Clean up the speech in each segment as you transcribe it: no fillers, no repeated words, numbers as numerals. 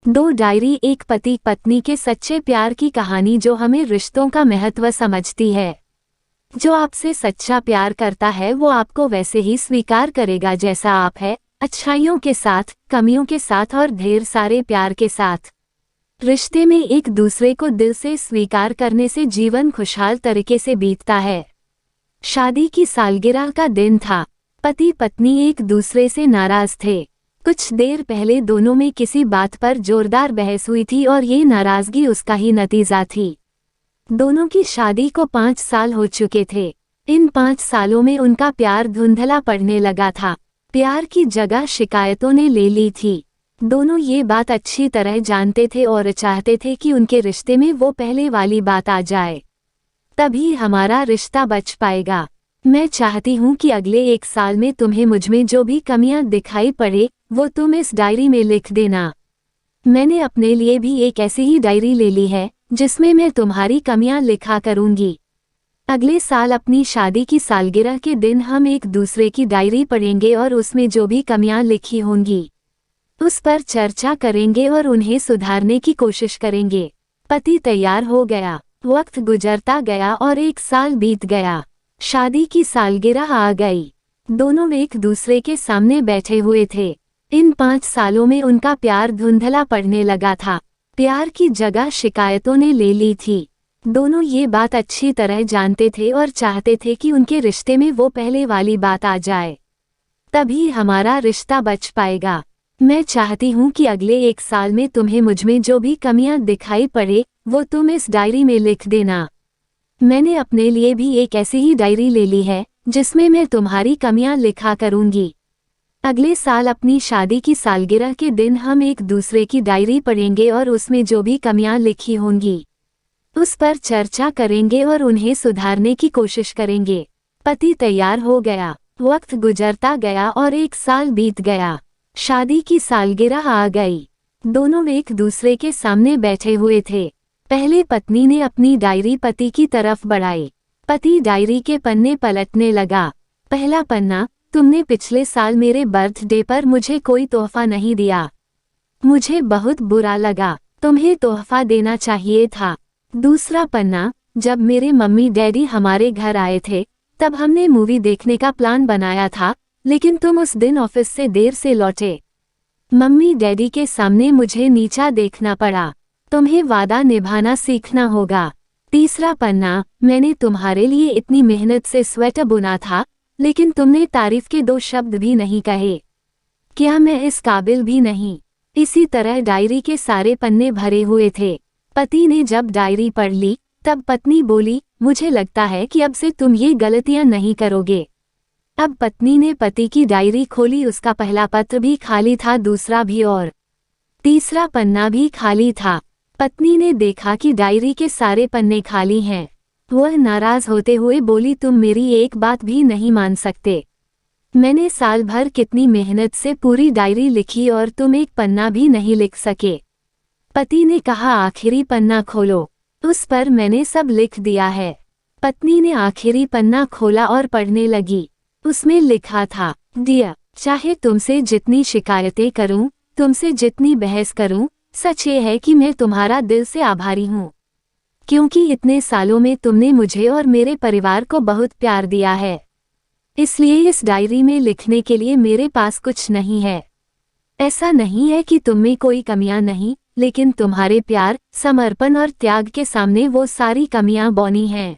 दो डायरी, एक पति पत्नी के सच्चे प्यार की कहानी जो हमें रिश्तों का महत्व समझती है। जो आपसे सच्चा प्यार करता है वो आपको वैसे ही स्वीकार करेगा जैसा आप है, अच्छाइयों के साथ, कमियों के साथ और ढेर सारे प्यार के साथ। रिश्ते में एक दूसरे को दिल से स्वीकार करने से जीवन खुशहाल तरीके से बीतता है। शादी की सालगिरह का दिन था। पति पत्नी एक दूसरे से नाराज थे। कुछ देर पहले दोनों में किसी बात पर जोरदार बहस हुई थी और ये नाराजगी उसका ही नतीजा थी। दोनों की शादी को 5 साल हो चुके थे। इन 5 सालों में उनका प्यार धुंधला पड़ने लगा था। प्यार की जगह शिकायतों ने ले ली थी। दोनों ये बात अच्छी तरह जानते थे और चाहते थे कि उनके रिश्ते में वो पहले वाली बात आ जाए, तभी हमारा रिश्ता बच पाएगा। मैं चाहती हूँ कि अगले 1 साल में तुम्हें मुझमें जो भी कमियां दिखाई पड़े वो तुम इस डायरी में लिख देना। मैंने अपने लिए भी एक ऐसी ही डायरी ले ली है जिसमें मैं तुम्हारी कमियां लिखा करूँगी। अगले साल अपनी शादी की सालगिरह के दिन हम एक दूसरे की डायरी पढ़ेंगे और उसमें जो भी कमियां लिखी होंगी उस पर चर्चा करेंगे और उन्हें सुधारने की कोशिश करेंगे। पति तैयार हो गया। वक्त गुजरता गया और 1 साल बीत गया। शादी की सालगिरह आ गई। दोनों एक दूसरे के सामने बैठे हुए थे। इन 5 सालों में उनका प्यार धुंधला पड़ने लगा था। प्यार की जगह शिकायतों ने ले ली थी। दोनों ये बात अच्छी तरह जानते थे और चाहते थे कि उनके रिश्ते में वो पहले वाली बात आ जाए, तभी हमारा रिश्ता बच पाएगा। मैं चाहती हूँ कि अगले 1 साल में तुम्हें मुझमें जो भी कमियां दिखाई पड़े वो तुम इस डायरी में लिख देना। मैंने अपने लिए भी एक ऐसी ही डायरी ले ली है जिसमें मैं तुम्हारी कमियां लिखा करूँगी। अगले साल अपनी शादी की सालगिरह के दिन हम एक दूसरे की डायरी पढ़ेंगे और उसमें जो भी कमियां लिखी होंगी उस पर चर्चा करेंगे और उन्हें सुधारने की कोशिश करेंगे। पति तैयार हो गया। वक्त गुजरता गया और 1 साल बीत गया। शादी की सालगिरह आ गई। दोनों एक दूसरे के सामने बैठे हुए थे। पहले पत्नी ने अपनी डायरी पति की तरफ बढ़ाई। पति डायरी के पन्ने पलटने लगा। पहला पन्ना, तुमने पिछले साल मेरे बर्थडे पर मुझे कोई तोहफा नहीं दिया। मुझे बहुत बुरा लगा। तुम्हें तोहफा देना चाहिए था। दूसरा पन्ना, जब मेरे मम्मी डैडी हमारे घर आए थे तब हमने मूवी देखने का प्लान बनाया था, लेकिन तुम उस दिन ऑफिस से देर से लौटे। मम्मी डैडी के सामने मुझे नीचा देखना पड़ा। तुम्हें वादा निभाना सीखना होगा। तीसरा पन्ना, मैंने तुम्हारे लिए इतनी मेहनत से स्वेटर बुना था, लेकिन तुमने तारीफ के 2 शब्द भी नहीं कहे। क्या मैं इस काबिल भी नहीं? इसी तरह डायरी के सारे पन्ने भरे हुए थे। पति ने जब डायरी पढ़ ली तब पत्नी बोली, मुझे लगता है कि अब से तुम ये गलतियां नहीं करोगे। अब पत्नी ने पति की डायरी खोली। उसका पहला पत्र भी खाली था, दूसरा भी और तीसरा पन्ना भी खाली था। पत्नी ने देखा कि डायरी के सारे पन्ने खाली हैं। वह नाराज होते हुए बोली, तुम मेरी एक बात भी नहीं मान सकते। मैंने साल भर कितनी मेहनत से पूरी डायरी लिखी और तुम एक पन्ना भी नहीं लिख सके। पति ने कहा, आखिरी पन्ना खोलो, उस पर मैंने सब लिख दिया है। पत्नी ने आखिरी पन्ना खोला और पढ़ने लगी। उसमें लिखा था, डियर, चाहे तुमसे जितनी शिकायतें करूं, तुमसे जितनी बहस करूं, सच ये है कि मैं तुम्हारा दिल से आभारी हूं, क्योंकि इतने सालों में तुमने मुझे और मेरे परिवार को बहुत प्यार दिया है। इसलिए इस डायरी में लिखने के लिए मेरे पास कुछ नहीं है। ऐसा नहीं है कि तुम में कोई कमियां नहीं, लेकिन तुम्हारे प्यार, समर्पण और त्याग के सामने वो सारी कमियां बौनी हैं।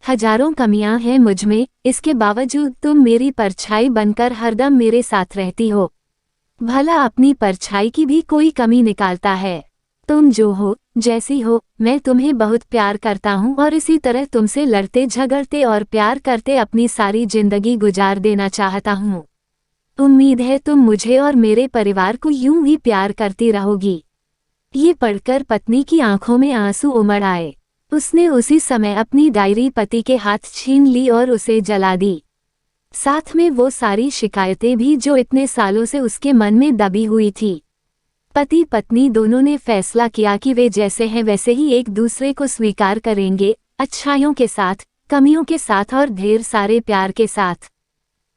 हजारों कमियां हैं मुझमें, इसके बावजूद तुम मेरी परछाई बनकर हरदम मेरे साथ रहती हो। भला अपनी परछाई की भी कोई कमी निकालता है? तुम जो हो, जैसी हो, मैं तुम्हें बहुत प्यार करता हूँ और इसी तरह तुमसे लड़ते झगड़ते और प्यार करते अपनी सारी जिंदगी गुजार देना चाहता हूँ। उम्मीद है तुम मुझे और मेरे परिवार को यूं ही प्यार करती रहोगी। ये पढ़कर पत्नी की आंखों में आंसू उमड़ आए। उसने उसी समय अपनी डायरी पति के हाथ छीन ली और उसे जला दी। साथ में वो सारी शिकायतें भी जो इतने सालों से उसके मन में दबी हुई थी। पति पत्नी दोनों ने फैसला किया कि वे जैसे हैं वैसे ही एक दूसरे को स्वीकार करेंगे, अच्छाइयों के साथ, कमियों के साथ और ढेर सारे प्यार के साथ।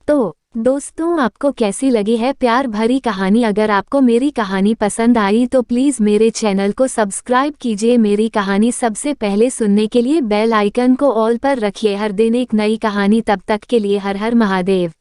तो दोस्तों, आपको कैसी लगी है प्यार भरी कहानी? अगर आपको मेरी कहानी पसंद आई तो प्लीज़ मेरे चैनल को सब्सक्राइब कीजिए। मेरी कहानी सबसे पहले सुनने के लिए बेल आइकन को ऑल पर रखिए। हर दिन एक नई कहानी। तब तक के लिए हर हर महादेव।